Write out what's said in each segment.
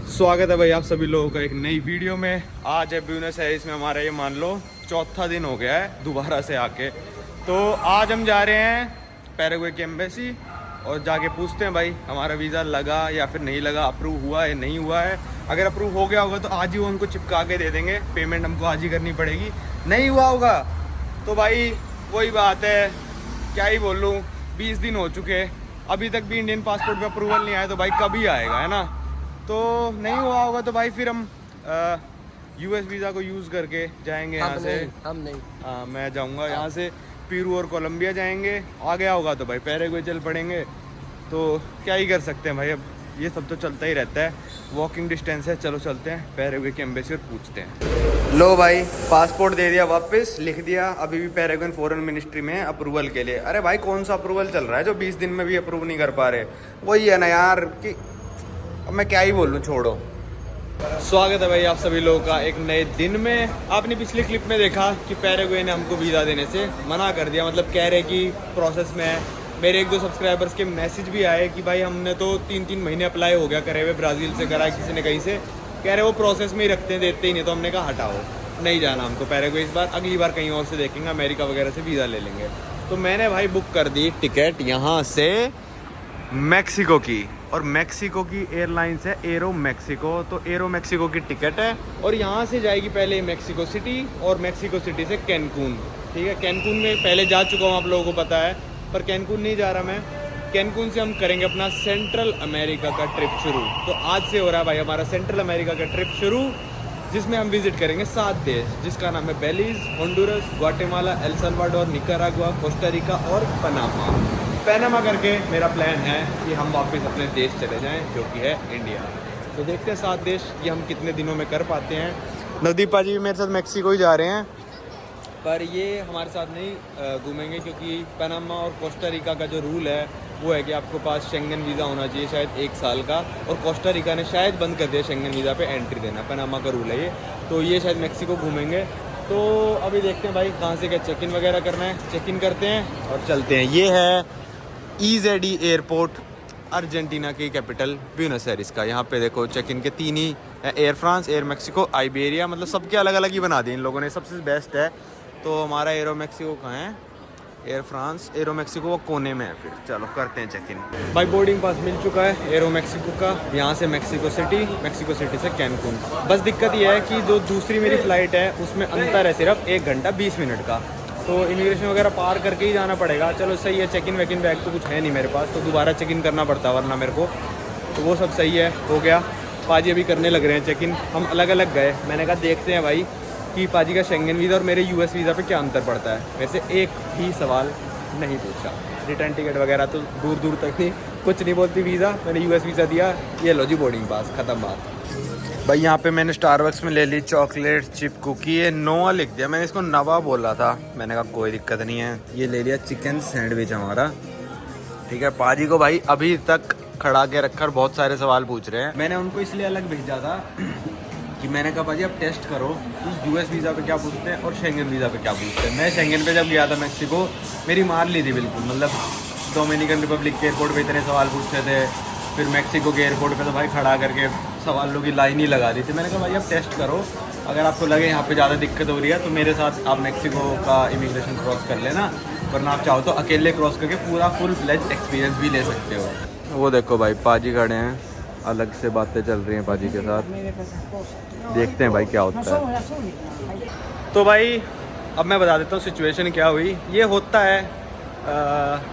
स्वागत है भाई आप सभी लोगों का एक नई वीडियो में। आज है ब्यूनस एयर्स में हमारा ये मान लो चौथा दिन हो गया है दोबारा से आके। तो आज हम जा रहे हैं पैराग्वे की एम्बेसी और जाके पूछते हैं भाई हमारा वीज़ा लगा या फिर नहीं लगा, अप्रूव हुआ है नहीं हुआ है। अगर अप्रूव हो गया होगा तो आज ही वो उनको चिपका के दे देंगे, पेमेंट हमको आज ही करनी पड़ेगी। नहीं हुआ होगा तो भाई वही बात है, क्या ही बोल लूँ, 20 दिन हो चुके हैं अभी तक भी इंडियन पासपोर्ट पे अप्रूवल नहीं आया, तो भाई कभी आएगा, है ना। तो नहीं हुआ होगा तो भाई फिर हम यूएस वीज़ा को यूज़ करके जाएंगे यहाँ से। हम नहीं हाँ मैं जाऊँगा यहाँ से पेरू और कोलंबिया जाएंगे। आ गया होगा तो भाई पैराग्वे चल पड़ेंगे। तो क्या ही कर सकते हैं भाई, अब ये सब तो चलता ही रहता है, वॉकिंग डिस्टेंस है। चलो चलते हैं पैराग्वे की एम्बेसी और पूछते हैं। लो भाई पासपोर्ट दे दिया वापस, लिख दिया अभी भी पैराग्वे फॉरेन मिनिस्ट्री में अप्रूवल के लिए। अरे भाई कौन सा अप्रूवल चल रहा है जो 20 दिन में भी अप्रूव नहीं कर पा रहे। वही है ना यार कि अब मैं क्या ही बोलूँ, छोड़ो। स्वागत है भाई आप सभी लोगों का एक नए दिन में। आपने पिछली क्लिप में देखा कि पैराग्वे ने हमको वीज़ा देने से मना कर दिया, मतलब कह रहे कि प्रोसेस में है। मेरे 1-2 सब्सक्राइबर्स के मैसेज भी आए कि भाई हमने तो 3-3 महीने अप्लाई हो गया करे हुए, ब्राज़ील से करा, किसी ने कहीं से, कह रहे वो प्रोसेस में ही रखते हैं, देते ही नहीं। तो हमने कहा हटाओ, नहीं जाना हमको पैराग्वे इस बार, अगली बार कहीं और से देखेंगे, अमेरिका वगैरह से वीज़ा ले लेंगे। तो मैंने भाई बुक कर दी टिकट यहाँ से मैक्सिको की, और मैक्सिको की एयरलाइंस है एरो मैक्सिको। तो एरो मैक्सिको की टिकट है और यहाँ से जाएगी पहले मैक्सिको सिटी और मैक्सिको सिटी से कैनकून। ठीक है, कैनकून में पहले जा चुका हूँ, आप लोगों को पता है, पर कैनकून नहीं जा रहा मैं। कैनकून से हम करेंगे अपना सेंट्रल अमेरिका का ट्रिप शुरू। तो आज से हो रहा है भाई हमारा सेंट्रल अमेरिका का ट्रिप शुरू, जिसमें हम विजिट करेंगे 7 देश, जिसका नाम है Belize, Honduras, Guatemala, El Salvador, Nicaragua, Costa Rica और पनामा करके मेरा प्लान है कि हम वापस अपने देश चले जाएं, जो कि है इंडिया। तो देखते हैं 7 देश ये हम कितने दिनों में कर पाते हैं। नवदीप पाजी भी मेरे साथ मैक्सिको ही जा रहे हैं, पर ये हमारे साथ नहीं घूमेंगे क्योंकि पनामा और कोस्टा रिका का जो रूल है वो है कि आपको पास शेंगन वीज़ा होना चाहिए शायद 1 साल का, और कोस्टा रिका ने शायद बंद कर दिया शेंगन वीज़ा पे एंट्री देना, पनामा का रूल है ये। तो ये शायद मैक्सिको घूमेंगे। तो अभी देखते हैं भाई कहाँ से क्या चेक इन वगैरह करना है, चेक इन करते हैं और चलते हैं। ये है EZE एयरपोर्ट, अर्जेंटीना की कैपिटल ब्यूनस एयर्स का। यहाँ पे देखो चेक इन के 3 ही है, air France, air Mexico, Iberia, मतलब सबके अलग अलग ही बना दिए इन लोगों ने, सबसे बेस्ट है। तो हमारा एरो मैक्सिको कहाँ है, एयर फ्रांस, एरो मैक्सिको वो कोने में है। फिर चलो करते हैं चेक इन। भाई बोर्डिंग पास मिल चुका है एरो मैक्सिको का, यहाँ से मैक्सिको सिटी से कैनकून। बस दिक्कत ये है कि जो दूसरी मेरी फ़्लाइट है उसमें अंतर है सिर्फ 1 घंटा 20 मिनट का, तो इमिग्रेशन वगैरह पार करके ही जाना पड़ेगा। चलो सही है, check in wake in bag तो कुछ है नहीं मेरे पास, तो दोबारा चेक इन करना पड़ता वरना मेरे को, तो वो सब सही है, हो गया। पाजी अभी करने लग रहे हैं चेक इन, हम अलग अलग गए। मैंने कहा देखते हैं भाई कि पाजी का शेंगन वीज़ा और मेरे यूएस वीज़ा पे क्या अंतर पड़ता है। मेरे से एक भी सवाल नहीं पूछा, रिटर्न टिकट वगैरह तो दूर दूर तक नहीं, कुछ नहीं बोलती वीज़ा, मैंने यूएस वीज़ा दिया, ये लो जी बोर्डिंग पास, ख़त्म बात। भाई यहाँ पे मैंने स्टारबक्स में ले ली चॉकलेट चिप कुकी, ये नोआ लिख दिया, मैंने इसको नवा बोला था, मैंने कहा कोई दिक्कत नहीं है। ये ले लिया चिकन सैंडविच हमारा, ठीक है। पाजी को भाई अभी तक खड़ा के रखकर बहुत सारे सवाल पूछ रहे हैं। मैंने उनको इसलिए अलग भेजा था कि मैंने कहा भाजी आप टेस्ट करो कि यूएस वीज़ा पे क्या पूछते हैं और शेंगन वीज़ा पे क्या पूछते हैं। मैं शेंगन पे जब गया था मैक्सिको, मेरी मार ली थी बिल्कुल, मतलब डोमिनिकन रिपब्लिक के एयरपोर्ट पे इतने सवाल पूछते थे, फिर मैक्सिको के एयरपोर्ट पे तो भाई खड़ा करके सवालों की लाइन ही लगा दी थी। मैंने कहा भाई आप टेस्ट करो, अगर आपको लगे यहाँ पे ज़्यादा दिक्कत हो रही है तो मेरे साथ आप मैक्सिको का इमिग्रेशन क्रॉस कर लेना, वरना आप चाहो तो अकेले क्रॉस करके पूरा फुल फ्लेज एक्सपीरियंस भी ले सकते हो। वो देखो भाई पाजी खड़े हैं, अलग से बातें चल रही हैं पाजी के साथ, देखते हैं भाई क्या होता है। तो भाई अब मैं बता देता हूँ सिचुएशन क्या हुई। ये होता है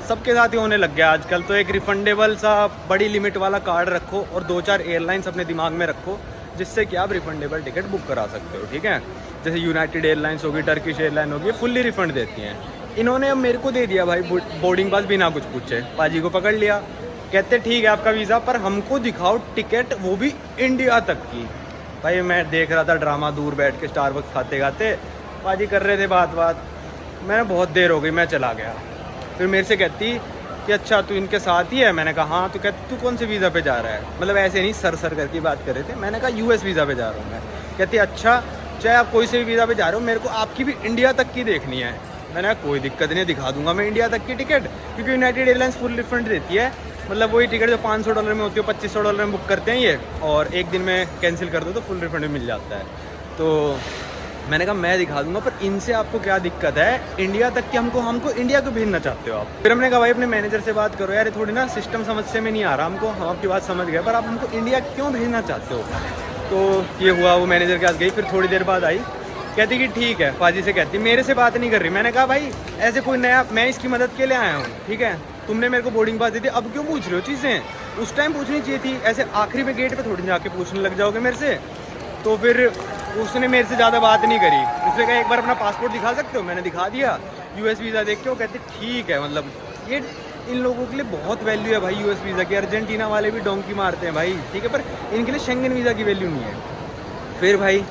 सबके साथ ही होने लग गया आजकल। तो एक रिफंडेबल सा बड़ी लिमिट वाला कार्ड रखो और 2-4 एयरलाइंस अपने दिमाग में रखो, जिससे कि आप रिफंडेबल टिकट बुक करा सकते हो, ठीक है। जैसे यूनाइटेड एयरलाइंस होगी, टर्किश एयरलाइन होगी, फुल्ली रिफंड देती हैं। इन्होंने अब मेरे को दे दिया भाई बोर्डिंग पास बिना कुछ पूछे, पाजी को पकड़ लिया, कहते ठीक है आपका वीज़ा, पर हमको दिखाओ टिकट, वो भी इंडिया तक की। भाई मैं देख रहा था ड्रामा दूर बैठ के स्टारबक्स खाते खाते, पाजी कर रहे थे बात, मैंने बहुत देर हो गई, मैं चला गया। फिर मेरे से कहती कि अच्छा तू इनके साथ ही है, मैंने कहा हाँ। तो कहती तू कौन से वीज़ा पे जा रहा है, मतलब ऐसे नहीं सर करके बात कर रहे थे। मैंने कहा यूएस वीज़ा पे जा रहा हूँ मैं। कहती अच्छा चाहे आप कोई से भी वीज़ा पे जा रहे हो, मेरे को आपकी भी इंडिया तक की देखनी है। मैंने कहा कोई दिक्कत नहीं, दिखा दूंगा मैं इंडिया तक की टिकट, क्योंकि यूनाइटेड एयरलाइंस फुल रिफंड देती है। मतलब वही टिकट जो $500 में होती है $2500 में बुक करते हैं ये, और एक दिन में कैंसिल कर दो तो फुल रिफंड मिल जाता है। तो मैंने कहा मैं दिखा दूंगा, पर इनसे आपको क्या दिक्कत है इंडिया तक कि हमको इंडिया को भेजना चाहते हो आप। फिर हमने कहा भाई अपने मैनेजर से बात करो यार, ये थोड़ी ना सिस्टम समझ में नहीं आ रहा हमको, हम आपकी बात समझ गए पर आप हमको इंडिया क्यों भेजना चाहते हो। तो ये हुआ, वो मैनेजर के पास गई, फिर थोड़ी देर बाद आई, कहती कि ठीक है, पाजी से कहती मेरे से बात नहीं कर रही। मैंने कहा भाई ऐसे कोई नया, मैं इसकी मदद के लिए आया हूँ, ठीक है, तुमने मेरे को बोर्डिंग पास दी थी, अब क्यों पूछ रहे हो चीज़ें, उस टाइम पूछनी चाहिए थी, ऐसे आखिरी में गेट पे थोड़ी जाके पूछने लग जाओगे मेरे से। तो फिर उसने मेरे से ज़्यादा बात नहीं करी, उसने कहा एक बार अपना पासपोर्ट दिखा सकते हो, मैंने दिखा दिया, यूएस वीज़ा देख के वो कहते ठीक है। मतलब ये इन लोगों के लिए बहुत वैल्यू है भाई यूएस वीज़ा की। अर्जेंटीना वाले भी डोंकी मारते हैं भाई, ठीक है, पर इनके लिए शेंगन वीज़ा की वैल्यू नहीं है। फिर भाई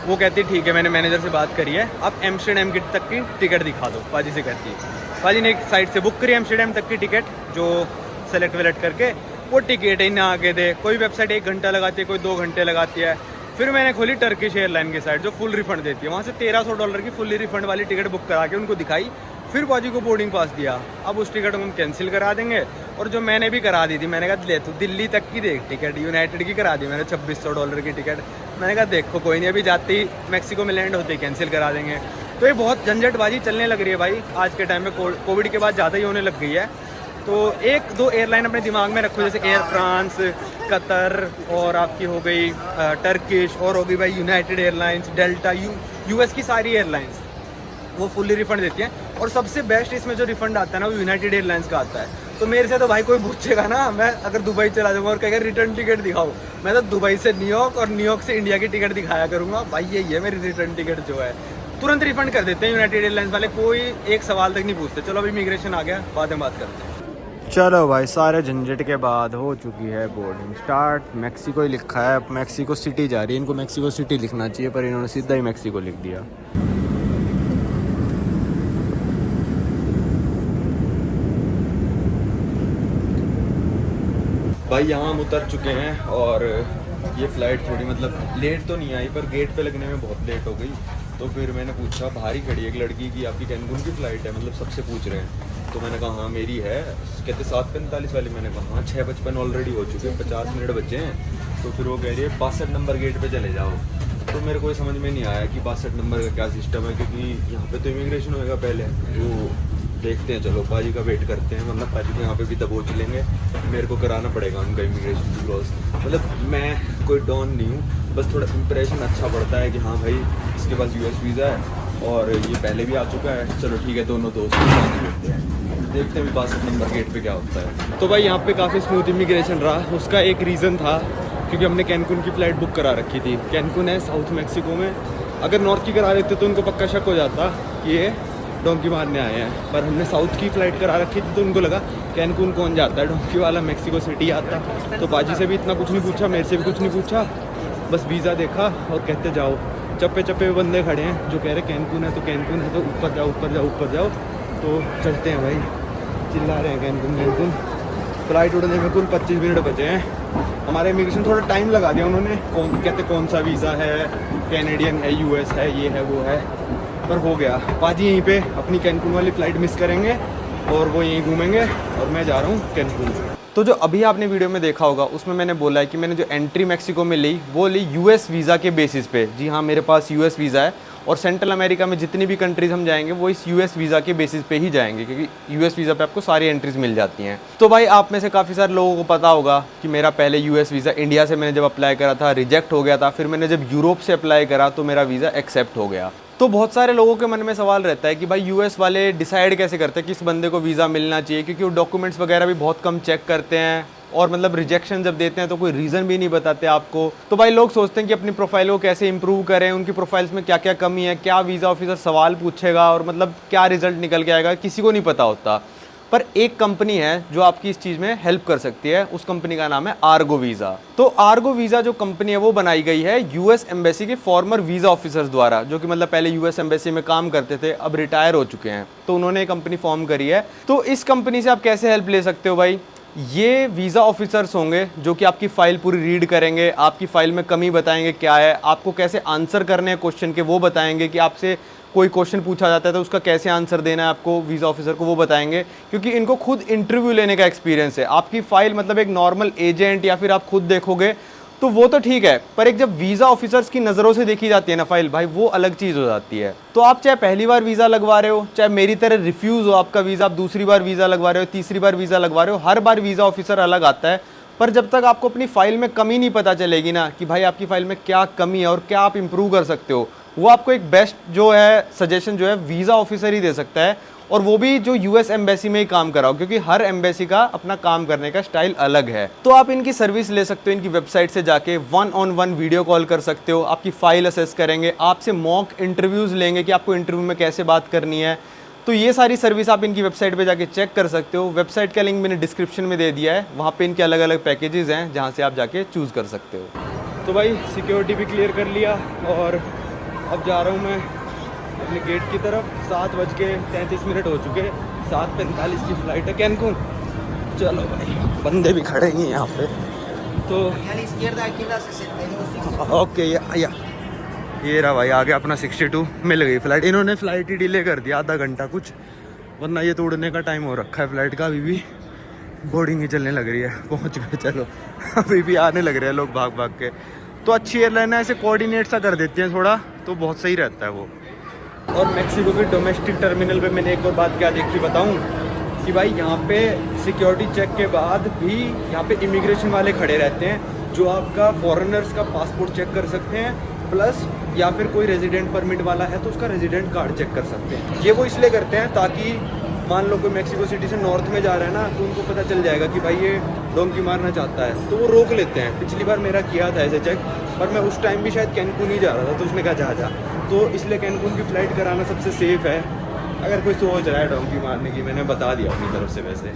वो कहती ठीक है, मैंने मैनेजर से बात करी है, अब एम्स्टर्डम की तक की टिकट दिखा दो, पाजी से कहती है। पाजी ने एक साइट से बुक करी एम्स्टर्डम तक की टिकट, जो सेलेक्ट वेलेक्ट करके वो टिकट ही ना आगे दे, कोई वेबसाइट 1 घंटा लगाती है, कोई 2 घंटे लगाती है। फिर मैंने खोली टर्किश एयरलाइन की साइट जो फुल रिफंड देती है, वहाँ से $1300 की फुल्ली रिफंड वाली टिकट बुक करा के उनको दिखाई, फिर बाजी को बोर्डिंग पास दिया। अब उस टिकट को हम कैंसिल करा देंगे, और जो मैंने भी करा दी थी, मैंने कहा ले तू दिल्ली तक की देख टिकट, यूनाइटेड की करा दी मैंने $2600 की टिकट। मैंने कहा देखो कोई नहीं, अभी जाते ही मैक्सिको में लैंड होते ही कैंसिल करा देंगे। तो ये बहुत झंझटबाजी चलने लग रही है भाई आज के टाइम में, कोविड के बाद ज़्यादा ही होने लग गई है। तो 1-2 एयरलाइन अपने दिमाग में रखो, जैसे एयर फ्रांस, कतर, और आपकी हो गई टर्किश, और हो गई भाई यूनाइटेड एयरलाइंस, डेल्टा, यूएस की सारी एयरलाइंस वो फुल्ली रिफंड देती हैं। और सबसे बेस्ट इसमें जो रिफंड आता है ना वो यूनाइटेड एयरलाइंस का आता है। तो मेरे से तो भाई कोई पूछेगा ना, मैं अगर दुबई चला जाऊँगा और कहेगा रिटर्न टिकट दिखाओ, मैं तो दुबई से न्यूयॉर्क और न्यूयॉर्क से इंडिया की टिकट दिखाया करूँगा। भाई यही है मेरी रिटर्न टिकट जो है, तुरंत रिफंड कर देते हैं यूनाइटेड एयरलाइंस वाले, कोई एक सवाल तक नहीं पूछते। चलो अभी इमिग्रेशन आ गया, बाद में बात करते हैं। चलो भाई सारे झंझट के बाद हो चुकी है बोर्डिंग स्टार्ट। मैक्सिको ही लिखा है, मैक्सिको सिटी जा रही है, इनको मैक्सिको सिटी लिखना चाहिए पर इन्होंने सीधा ही मैक्सिको लिख दिया। भाई यहाँ हम उतर चुके हैं, और ये फ़्लाइट थोड़ी मतलब लेट तो नहीं आई, पर गेट पे लगने में बहुत लेट हो गई। तो फिर मैंने पूछा, बाहर ही खड़ी है एक लड़की की, आपकी कैनकुन की फ़्लाइट है, मतलब सबसे पूछ रहे हैं। तो मैंने कहा हाँ मेरी है। कहते 7:45 वाली, मैंने कहा हाँ 6:55 ऑलरेडी हो चुके हैं, 50 मिनट बचे हैं। तो फिर वो कह रही है 62 नंबर गेट पे चले जाओ। तो मेरे को समझ में नहीं आया कि 62 नंबर का क्या सिस्टम है, क्योंकि यहाँ पे तो इमिग्रेशन होएगा पहले। तो देखते हैं, चलो पाजी का वेट करते हैं, मतलब पाजी को यहाँ पे भी दबोच लेंगे। मेरे को कराना पड़ेगा उनका इमिग्रेशन की क्रॉस। मतलब मैं कोई डॉन नहीं हूँ, बस थोड़ा इंप्रेशन अच्छा पड़ता है कि हाँ भाई इसके पास यूएस वीज़ा है और ये पहले भी आ चुका है। चलो ठीक है, दोनों दोस्त देखते हैं 62 नंबर गेट पे क्या होता है। तो भाई यहाँ पे काफ़ी स्मूथ इमिग्रेशन रहा। उसका एक रीज़न था क्योंकि हमने कैनकुन की फ़्लाइट बुक करा रखी थी। कैनकुन है साउथ मैक्सिको में, अगर नॉर्थ की करा देते तो उनको पक्का शक हो जाता कि ये डोंकी मारने आए हैं, पर हमने साउथ की फ़्लाइट करा रखी थी तो उनको लगा कैनकुन कौन जाता है, डोंकी वाला मैक्सिको सिटी आता। तो पाजी से भी इतना कुछ नहीं पूछा, मेरे से भी कुछ नहीं पूछा, बस वीज़ा देखा और कहते जाओ। चप्पे चप्पे बंदे खड़े हैं जो कह रहे कैनकुन है तो कैनकुन है, तो ऊपर जाओ ऊपर जाओ ऊपर जाओ। तो चलते हैं भाई, चिल्ला रहे हैं कैनकुन कैनकुन। फ़्लाइट उड़ने में कुल 25 मिनट बचे हैं। हमारे इमिग्रेशन थोड़ा टाइम लगा दिया उन्होंने, कहते कौन सा वीज़ा है, कैनेडियन है, यूएस है, ये है वो है, पर हो गया। पाजी यहीं पे अपनी कैनकुन वाली फ़्लाइट मिस करेंगे और वो यहीं घूमेंगे और मैं जा रहा हूँ कैनकुन। तो जो अभी आपने वीडियो में देखा होगा उसमें मैंने बोला है कि मैंने जो एंट्री मैक्सिको में ली वो ली यूएस वीज़ा के बेसिस पे। जी हाँ, मेरे पास यूएस वीज़ा है और सेंट्रल अमेरिका में जितनी भी कंट्रीज़ हम जाएंगे वो इस यूएस वीज़ा के बेसिस पे ही जाएंगे, क्योंकि यूएस वीज़ा पे आपको सारी एंट्रीज़ मिल जाती हैं। तो भाई आप में से काफ़ी सारे लोगों को पता होगा कि मेरा पहले यूएस वीज़ा इंडिया से मैंने जब अप्लाई करा था रिजेक्ट हो गया था, फिर मैंने जब यूरोप से अप्लाई करा तो मेरा वीज़ा एक्सेप्ट हो गया। तो बहुत सारे लोगों के मन में सवाल रहता है कि भाई यूएस वाले डिसाइड कैसे करते हैं किस बंदे को वीज़ा मिलना चाहिए, क्योंकि वो डॉक्यूमेंट्स वगैरह भी बहुत कम चेक करते हैं और मतलब रिजेक्शन जब देते हैं तो कोई रीज़न भी नहीं बताते आपको। तो भाई लोग सोचते हैं कि अपनी प्रोफाइल को कैसे इंप्रूव करें, उनकी प्रोफाइल्स में क्या क्या कमी है, क्या वीज़ा ऑफिसर सवाल पूछेगा और मतलब क्या रिजल्ट निकल के आएगा, किसी को नहीं पता होता। पर एक कंपनी है जो आपकी इस चीज़ में हेल्प कर सकती है, उस कंपनी का नाम है आर्गो वीज़ा। तो आर्गो वीज़ा जो कंपनी है वो बनाई गई है यूएस एम्बेसी के फॉर्मर वीज़ा ऑफिसर्स द्वारा, जो कि मतलब पहले यूएस एम्बेसी में काम करते थे, अब रिटायर हो चुके हैं। तो उन्होंने एक कंपनी फॉर्म करी है। तो इस कंपनी से आप कैसे हेल्प ले सकते हो भाई, ये वीज़ा ऑफिसर्स होंगे जो कि आपकी फ़ाइल पूरी रीड करेंगे, आपकी फ़ाइल में कमी बताएंगे क्या है, आपको कैसे आंसर करने हैं क्वेश्चन के वो बताएंगे कि आपसे कोई क्वेश्चन पूछा जाता है तो उसका कैसे आंसर देना है आपको वीज़ा ऑफिसर को, वो बताएंगे, क्योंकि इनको खुद इंटरव्यू लेने का एक्सपीरियंस है। आपकी फ़ाइल मतलब एक नॉर्मल एजेंट या फिर आप खुद देखोगे तो वो तो ठीक है, पर एक जब वीज़ा ऑफिसर्स की नज़रों से देखी जाती है ना फाइल, भाई वो अलग चीज़ हो जाती है। तो आप चाहे पहली बार वीज़ा लगवा रहे हो, चाहे मेरी तरह रिफ्यूज़ हो आपका वीज़ा, आप दूसरी बार वीज़ा लगवा रहे हो, तीसरी बार वीज़ा लगवा रहे हो, हर बार वीज़ा ऑफिसर अलग आता है। पर जब तक आपको अपनी फ़ाइल में कमी नहीं पता चलेगी ना कि भाई आपकी फ़ाइल में क्या कमी है और क्या आप इम्प्रूव कर सकते हो, वो आपको एक बेस्ट जो है सजेशन जो है वीज़ा ऑफिसर ही दे सकता है, और वो भी जो यूएस एम्बेसी में ही काम कराओ, क्योंकि हर एम्बेसी का अपना काम करने का स्टाइल अलग है। तो आप इनकी सर्विस ले सकते हो, इनकी वेबसाइट से जाके 1-on-1 वीडियो कॉल कर सकते हो, आपकी फ़ाइल असेस करेंगे, आपसे मॉक इंटरव्यूज़ लेंगे कि आपको इंटरव्यू में कैसे बात करनी है। तो ये सारी सर्विस आप इनकी वेबसाइट पे जाके चेक कर सकते हो। वेबसाइट का लिंक मैंने डिस्क्रिप्शन में दे दिया है, वहाँ पे इनके अलग अलग पैकेजेस हैं जहाँ से आप जाके चूज़ कर सकते हो। तो भाई सिक्योरिटी भी क्लियर कर लिया और अब जा रहा हूँ मैं अपने गेट की तरफ। 7:33 हो चुके, 7:45 की फ़्लाइट है कैनकुन। चलो भाई, बंदे भी खड़े हैं यहाँ पे तो ओके या ये रहा भाई, आगे अपना 62 मिल गई फ़्लाइट। इन्होंने फ़्लाइट ही डिले कर दिया आधा घंटा कुछ, वरना ये तो उड़ने का टाइम हो रखा है फ़्लाइट का। अभी भी बोर्डिंग ही चलने लग रही है, पहुँच गए। चलो अभी भी आने लग रहे हैं लोग भाग भाग के। तो अच्छी एयरलाइन है, ऐसे कोऑर्डिनेट सा कर देती हैं थोड़ा, तो बहुत सही रहता है वो। और मैक्सिको के डोमेस्टिक टर्मिनल पे मैंने एक और बात क्या देखी बताऊं कि भाई यहाँ पे सिक्योरिटी चेक के बाद भी यहाँ पे इमिग्रेशन वाले खड़े रहते हैं जो आपका फॉरेनर्स का पासपोर्ट चेक कर सकते हैं, प्लस या फिर कोई रेजिडेंट परमिट वाला है तो उसका रेजिडेंट कार्ड चेक कर सकते हैं। ये वो इसलिए करते हैं ताकि मान लो कोई मैक्सिको सिटी से नॉर्थ में जा रहा है ना, तो उनको पता चल जाएगा कि भाई ये डोंकी मारना चाहता है, तो वो रोक लेते हैं। पिछली बार मेरा किया था ऐसे चेक, पर मैं उस टाइम भी शायद कैनकुन ही जा रहा था, तो उसने कहा जा। तो इसलिए कैनकुन की फ़्लाइट कराना सबसे सेफ़ है अगर कोई सोच रहा है डोंकी मारने की। मैंने बता दिया अपनी तरफ से। वैसे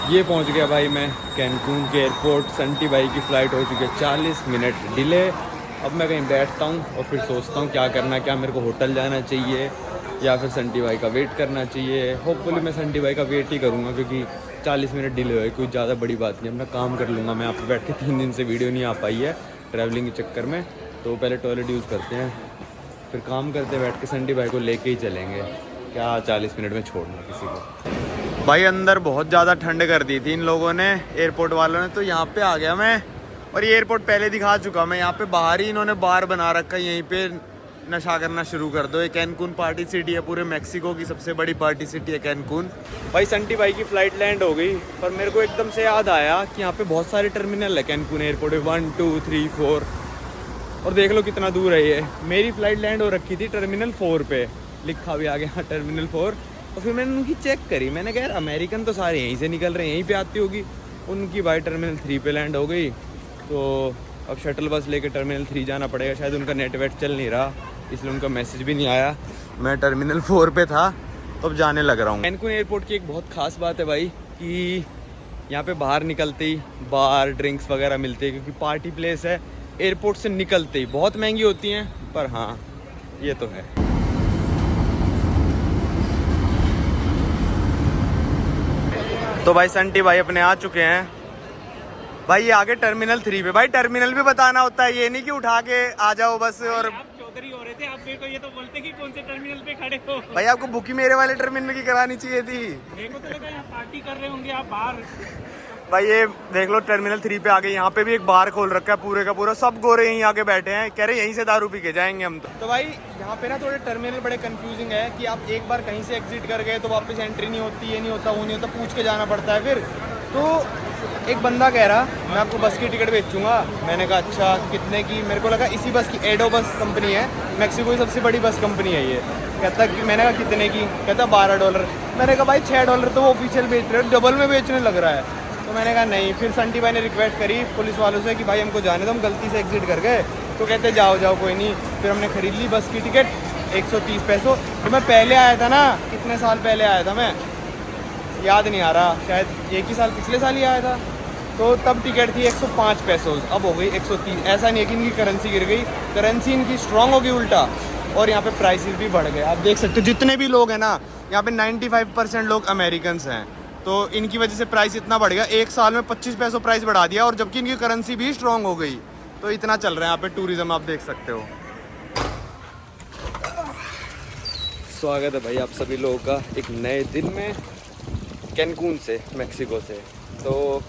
ये पहुंच गया भाई मैं कैनकुन के एयरपोर्ट। संटी भाई की फ़्लाइट हो चुकी है 40 मिनट डिले। अब मैं कहीं बैठता हूँ और फिर सोचता हूँ क्या करना है, क्या मेरे को होटल जाना चाहिए या फिर संटी भाई का वेट करना चाहिए। होपफुली मैं संटी भाई का वेट ही करूँगा, क्योंकि 40 मिनट डिले हुआ है, कोई ज़्यादा बड़ी बात नहीं, अपना काम कर लूँगा मैं। यहाँ पे बैठ के 3 दिन से वीडियो नहीं आ पाई है ट्रैवलिंग के चक्कर में, तो पहले टॉयलेट यूज़ करते हैं, फिर काम करते बैठ के संटी भाई को लेके ही चलेंगे। क्या 40 मिनट में छोड़ना किसी को। भाई अंदर बहुत ज़्यादा ठंड कर दी थी इन लोगों ने, एयरपोर्ट वालों ने, तो यहाँ पे आ गया मैं। और ये एयरपोर्ट पहले दिखा चुका मैं। यहाँ पे बाहर ही इन्होंने बार बना रखा है, यहीं पे नशा करना शुरू कर दो। ये कैनकुन पार्टी सिटी है, पूरे मैक्सिको की सबसे बड़ी पार्टी सिटी है कैनकुन। भाई संटी भाई की फ़्लाइट लैंड हो गई, पर मेरे को एकदम से याद आया कि यहाँ पे बहुत सारे टर्मिनल है कैनकुन एयरपोर्ट में, 1 2 3 4, और देख लो कितना दूर है ये। मेरी फ़्लाइट लैंड हो रखी थी टर्मिनल 4 पे, लिखा भी आ गया हाँ टर्मिनल 4। और फिर मैंने उनकी चेक करी, मैंने कहा यार अमेरिकन तो सारे यहीं से निकल रहे हैं, यहीं पे आती होगी। उनकी भाई टर्मिनल 3 पे लैंड हो गई, तो अब शटल बस लेके टर्मिनल 3 जाना पड़ेगा। शायद उनका नेट वेट चल नहीं रहा, इसलिए उनका मैसेज भी नहीं आया। मैं टर्मिनल 4 पे था, तो अब जाने लग रहा हूँ। कैनकुन एयरपोर्ट की एक बहुत ख़ास बात है भाई कि यहाँ पे बाहर निकलते ही बार ड्रिंक्स वगैरह मिलते हैं, क्योंकि पार्टी प्लेस है। एयरपोर्ट से निकलते ही बहुत महंगी होती हैं, पर हाँ ये तो है। तो भाई संटी भाई अपने आ चुके हैं। भाई ये आगे टर्मिनल 3 पे। भाई टर्मिनल भी बताना होता है, ये नहीं कि उठा के आ जाओ बस। और आप चौधरी हो रहे थे, आप मेरे को ये तो बोलते कि कौन से टर्मिनल पे खड़े हो। भाई आपको बुकिंग मेरे वाले टर्मिनल की करानी चाहिए थी। मेरे को तो लगा यहाँ पार्टी कर रहे होंगे आप बाहर। भाई ये देख लो टर्मिनल 3 पे आ गए। यहाँ पे भी एक बार खोल रखा है पूरे का पूरा, सब गोरे यहीं आके बैठे हैं, कह रहे यहीं से दारू पी के जाएंगे हम। तो भाई यहाँ पे ना थोड़े टर्मिनल बड़े कंफ्यूजिंग है कि आप एक बार कहीं से एग्जिट कर गए तो वापस एंट्री नहीं होती, ये नहीं होता, वो नहीं होता, पूछ के जाना पड़ता है फिर। तो एक बंदा कह रहा मैं आपको बस की टिकट बेचूंगा। मैंने कहा अच्छा कितने की? मेरे को लगा इसी बस की, एडो बस कंपनी है, मैक्सिको की सबसे बड़ी बस कंपनी है ये। कहता कि मैंने कहा कितने की? कहता $12। मैंने कहा भाई $6 तो वो ऑफिशियल बेच रहे हो, डबल में बेचने लग रहा है। तो मैंने कहा नहीं। फिर संटी भाई ने रिक्वेस्ट करी पुलिस वालों से कि भाई हमको जाने दो, हम गलती से एग्जिट कर गए। तो कहते जाओ जाओ कोई नहीं। फिर हमने खरीद ली बस की टिकट 130 पैसों। तो मैं पहले आया था ना, कितने साल पहले आया था मैं, याद नहीं आ रहा, शायद एक ही साल, पिछले साल ही आया था। तो तब टिकट थी 105 पैसों, अब हो गई 130। ऐसा नहीं है कि इनकी करेंसी गिर गई, करेंसी इनकी स्ट्रांग होगी उल्टा, और यहाँ पे प्राइसेस भी बढ़ गए। आप देख सकते हो जितने भी लोग हैं ना यहाँ पे 95% लोग अमेरिकन्स हैं। तो इनकी वजह से प्राइस इतना बढ़ गया, 1 साल में 25 पैसों प्राइस बढ़ा दिया, और जबकि इनकी करेंसी भी स्ट्रांग हो गई। तो इतना चल रहा है यहाँ पे टूरिज्म, आप देख सकते हो। स्वागत है भाई आप सभी लोगों का एक नए दिन में कैनकून से, मैक्सिको से। तो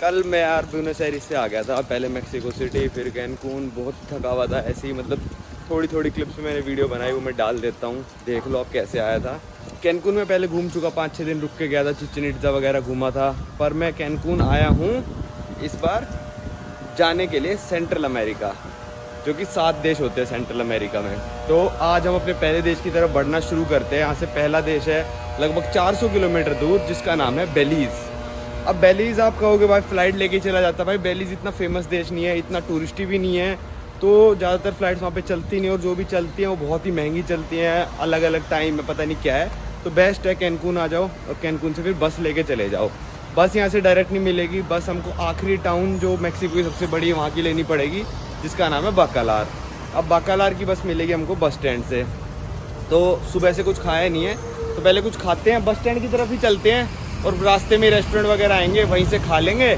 कल मैं यार ब्यूनस एयर्स से आ गया था, पहले मैक्सिको सिटी फिर कैनकून, बहुत थका हुआ था। ऐसे ही मतलब थोड़ी थोड़ी क्लिप्स में मैंने वीडियो बनाई, वो मैं डाल देता हूँ, देख लो आप कैसे आया था। कैनकून में पहले घूम चुका, 5-6 दिन रुक के गया था, चिचेन इट्जा वगैरह घूमा था। पर मैं कैनकून आया हूँ इस बार जाने के लिए सेंट्रल अमेरिका, जो कि 7 देश होते हैं सेंट्रल अमेरिका में। तो आज हम अपने पहले देश की तरफ बढ़ना शुरू करते हैं। यहाँ से पहला देश है लगभग 400 किलोमीटर दूर, जिसका नाम है बेलीज़। अब बेलीज़ आप कहोगे भाई फ्लाइट लेके चला जाता, भाई बेलीज़ इतना फेमस देश नहीं है, इतना टूरिस्टी भी नहीं है, तो ज़्यादातर फ़्लाइट्स वहाँ पे चलती नहीं, और जो भी चलती हैं वो बहुत ही महंगी चलती हैं, अलग अलग टाइम में, पता नहीं क्या है। तो बेस्ट है कैनकून आ जाओ, और कैनकून से फिर बस लेके चले जाओ। बस यहाँ से डायरेक्ट नहीं मिलेगी, बस हमको आखिरी टाउन जो मैक्सिको की सबसे बड़ी है वहाँ की लेनी पड़ेगी, जिसका नाम है बाकालार। अब बाकालार की बस मिलेगी हमको बस स्टैंड से। तो सुबह से कुछ खाया नहीं है, तो पहले कुछ खाते हैं, बस स्टैंड की तरफ ही चलते हैं, और रास्ते में रेस्टोरेंट वगैरह आएंगे, वहीं से खा लेंगे,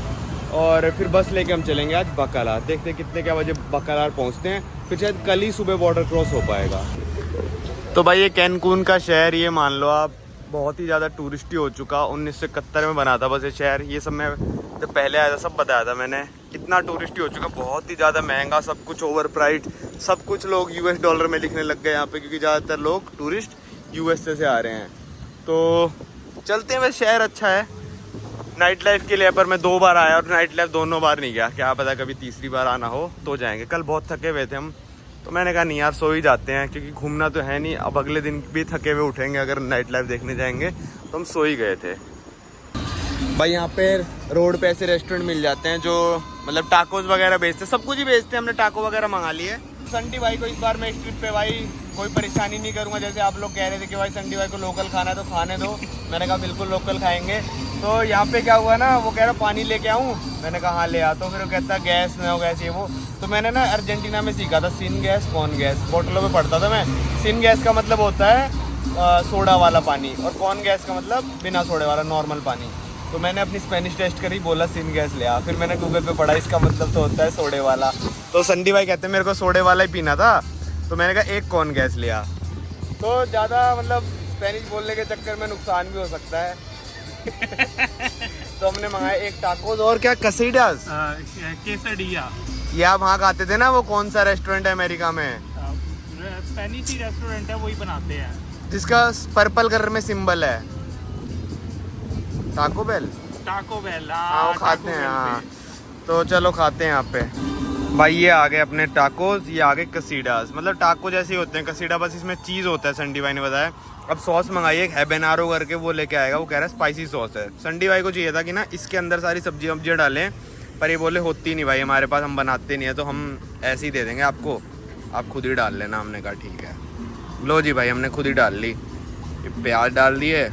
और फिर बस लेके हम चलेंगे आज बाकालार। देखते हैं कितने क्या बजे बाकालार पहुंचते हैं, फिर शायद कल ही सुबह बॉर्डर क्रॉस हो पाएगा। तो भाई ये कैनकून का शहर, ये मान लो आप बहुत ही ज़्यादा टूरिस्टी हो चुका। 1971 में बना था बस ये शहर, ये सब मैं जब पहले आया था सब बताया था मैंने। इतना टूरिस्टी हो चुका, बहुत ही ज़्यादा महंगा, सब कुछ ओवर प्राइस, सब कुछ लोग US डॉलर में लिखने लग गए यहाँ पे, क्योंकि ज़्यादातर लोग टूरिस्ट USA से आ रहे हैं। तो चलते हैं, वैसे शहर अच्छा है नाइट लाइफ के लिए, पर मैं 2 बार आया और नाइट लाइफ दोनों बार नहीं गया, क्या पता कभी तीसरी बार आना हो तो जाएंगे। कल बहुत थके हुए थे हम, तो मैंने कहा नहीं यार सो ही जाते हैं, क्योंकि घूमना तो है नहीं, अब अगले दिन भी थके हुए उठेंगे, अगर नाइट लाइफ देखने जाएंगे तो हम सो ही गए थे। भाई यहाँ पे रोड पे ऐसे रेस्टोरेंट मिल जाते हैं जो मतलब टाकोस वगैरह बेचते हैं, सब कुछ ही बेचते हैं। हमने टाको वगैरह मंगा लिए। संडी भाई को इस बार मैं इस ट्रिप पे भाई कोई परेशानी नहीं करूँगा, जैसे आप लोग कह रहे थे कि भाई संडी भाई को लोकल खाना है तो खाने दो, मैंने कहा बिल्कुल लोकल खाएंगे। तो यहाँ पे क्या हुआ ना, वो कह रहा पानी लेके आऊँ, मैंने कहा हाँ ले आ। तो फिर वो कहता गैस में हो गैस ये वो, तो मैंने ना अर्जेंटीना में सीखा था सिन गैस कॉन गैस, बोतलों में पढ़ता था मैं। सिन गैस का मतलब होता है सोडा वाला पानी, और कॉन गैस का मतलब बिना सोडे वाला नॉर्मल पानी। तो मैंने अपनी स्पेनिश टेस्ट करी, बोला सिन गैस ले आ, फिर मैंने गूगल पे पढ़ा इसका मतलब तो होता है सोडे वाला। तो संडी भाई कहते हैं मेरे को सोडे वाला ही पीना था, तो मैंने कहा एक कॉन गैस लिया। तो ज़्यादा मतलब स्पेनिश बोलने के चक्कर में नुकसान भी हो सकता है। तो हमने मंगाया एक टाकोस और क्या कसीडास, केसडिया। ये आप वहाँ खाते थे ना, वो कौन सा रेस्टोरेंट है अमेरिका में, स्पेनिश ही रेस्टोरेंट है, वही बनाते हैं, जिसका पर्पल कलर में सिंबल है, टाको बेल। टाको बेल, हाँ वो खाते हैं। हाँ तो चलो खाते हैं यहाँ पे। भाई ये आ गए अपने टाकोस, ये आ गए कसीडास, मतलब टाको जैसे ही होते हैं, कसीडा बस इसमें चीज़ होता है, संडी भाई ने बताया। अब सॉस मंगाई है हैबेनारो करके, वो लेके आएगा, वो कह रहा है स्पाइसी सॉस है। संडी भाई को चाहिए था कि ना इसके अंदर सारी सब्जियाँ डालें, पर ये बोले होती नहीं भाई हमारे पास, हम बनाते नहीं है, तो हम ऐसे ही दे देंगे आपको, आप खुद ही डाल लेना। हमने कहा ठीक है, लो जी भाई हमने खुद ही डाल ली, प्याज डाल दिए,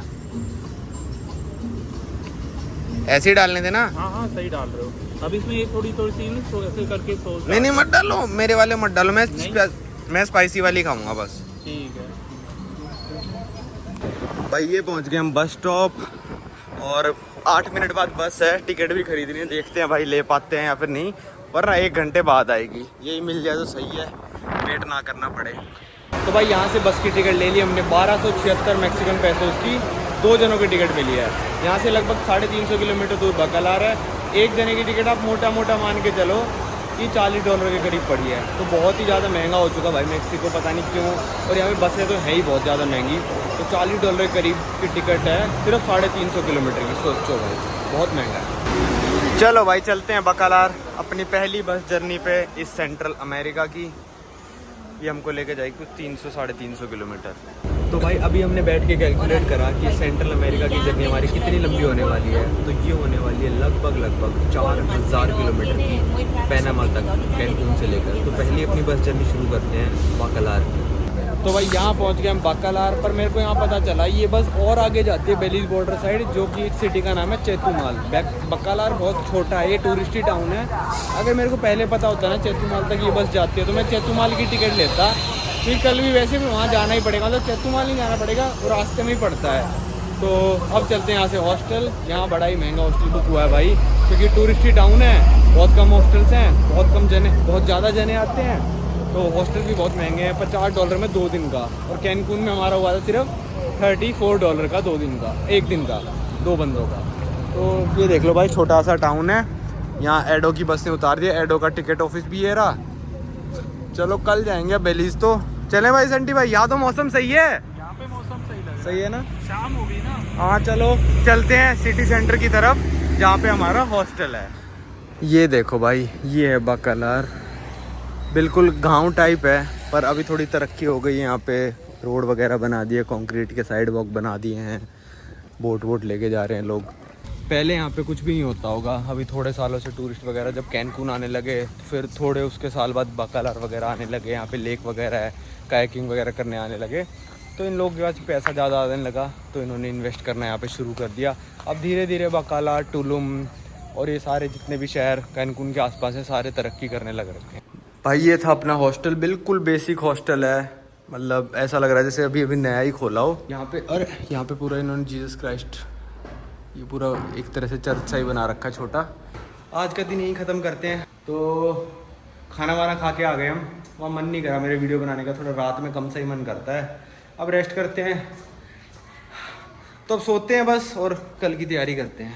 ऐसे ही डालने थे ना। हाँ हाँ सही डाल रहे हो। अब इसमें ये थोड़ी थोड़ी सी ऐसे करके सॉस, नहीं मत डालो, मेरे वाले मत डालो, मैं स्पाइसी वाली खाऊंगा बस। ठीक है भाई ये पहुंच गए हम बस स्टॉप, और 8 मिनट बाद बस है, टिकट भी खरीदनी है, देखते हैं भाई ले पाते हैं या फिर नहीं, वरना 1 घंटे बाद आएगी। यही मिल जाए तो सही है, वेट ना करना पड़े। तो भाई यहाँ से बस की टिकट ले ली हमने, 1276 मैक्सिकन पैसों की 2 जनों की टिकट मिली है। यहाँ से लगभग 350 किलोमीटर दूर बाकालार है। एक जने की टिकट आप मोटा मोटा मान के चलो कि $40 के करीब पड़ी है, तो बहुत ही ज़्यादा महंगा हो चुका भाई मैक्सिको, पता नहीं क्यों। और यहाँ पे बसें तो है ही बहुत ज़्यादा महंगी, तो $40 के करीब की टिकट है सिर्फ 350 किलोमीटर की, सोचो भाई बहुत महंगा है। चलो भाई चलते हैं बाकालार, अपनी पहली बस जर्नी पे इस सेंट्रल अमेरिका की। ये हमको लेके जाएगी कुछ 300-350 किलोमीटर। तो भाई अभी हमने बैठ के कैलकुलेट करा कि सेंट्रल अमेरिका की जर्नी हमारी कितनी लंबी होने वाली है, तो ये होने वाली है लगभग 4000 किलोमीटर की, पैनामा तक कैनकून से लेकर। तो पहले अपनी बस जर्नी शुरू करते हैं बाकालार की। तो भाई यहाँ पहुँच गए हम बाकालार, पर मेरे को यहाँ पता चला ये बस और आगे जाती है बेलीज़ बॉर्डर साइड, जो कि एक सिटी का नाम है चेतुमाल। बाकालार बहुत छोटा है, ये टूरिस्टी टाउन है। अगर मेरे को पहले पता होता ना चेतुमाल तक ये बस जाती है, तो मैं चेतुमाल की टिकट लेता। फिर कल भी वैसे भी वहाँ जाना ही पड़ेगा, मतलब चेतुमाल ही जाना पड़ेगा, वो रास्ते में ही पड़ता है। तो अब चलते हैं यहाँ से हॉस्टल। यहाँ बड़ा ही महंगा हॉस्टल बुक हुआ है भाई, क्योंकि टूरिस्टी टाउन है, बहुत कम हॉस्टल्स हैं, बहुत कम जने, बहुत ज़्यादा जने आते हैं, तो हॉस्टल भी बहुत महंगे हैं। $50 में 2 दिन का, और कैनकून में हमारा हुआ था सिर्फ $34 का 2 दिन का, 1 दिन का 2 बंदों का। तो ये देख लो भाई, छोटा सा टाउन है। यहाँ एडो की बसें उतार दी, एडो का टिकट ऑफिस भी है रहा। चलो कल जाएंगे बेलीज। तो चले भाई संटी भाई, यहाँ तो मौसम सही है, यहाँ पे मौसम सही लग रहा है। सही है ना, शाम हो गई ना। हाँ चलो चलते हैं सिटी सेंटर की तरफ, जहाँ पे हमारा हॉस्टल है। ये देखो भाई, ये है बाकलार, बिल्कुल गांव टाइप है, पर अभी थोड़ी तरक्की हो गई है। यहाँ पे रोड वगैरह बना दिए, कंक्रीट के साइड वॉक बना दिए हैं, बोट वोट लेके जा रहे हैं लोग। पहले यहाँ पे कुछ भी नहीं होता होगा, अभी थोड़े सालों से टूरिस्ट वगैरह जब कैनकून आने लगे, फिर थोड़े उसके साल बाद बाकालार वगैरह आने लगे, यहाँ पे लेक वगैरह है, कायाकिंग वगैरह करने आने लगे, तो इन लोगों के पास पैसा ज़्यादा आने लगा, तो इन्होंने इन्वेस्ट करना यहाँ पे शुरू कर दिया। अब धीरे धीरे बाकालार, टुलुम और ये सारे जितने भी शहर कैनकून के आसपास हैं, सारे तरक्की करने लग रखे हैं। भाई ये था अपना हॉस्टल, बिल्कुल बेसिक हॉस्टल है, मतलब ऐसा लग रहा है जैसे अभी अभी नया ही खोला हो। यहाँ पे, और यहाँ पे पूरा इन्होंने जीसस क्राइस्ट, ये पूरा एक तरह से चर्च सा ही बना रखा है छोटा। आज का दिन यहीं ख़त्म करते हैं। तो खाना वाना खा के आ गए हम, वहाँ मन नहीं करा मेरे वीडियो बनाने का, थोड़ा रात में कम सा ही मन करता है। अब रेस्ट करते हैं, तो अब सोते हैं बस, और कल की तैयारी करते हैं।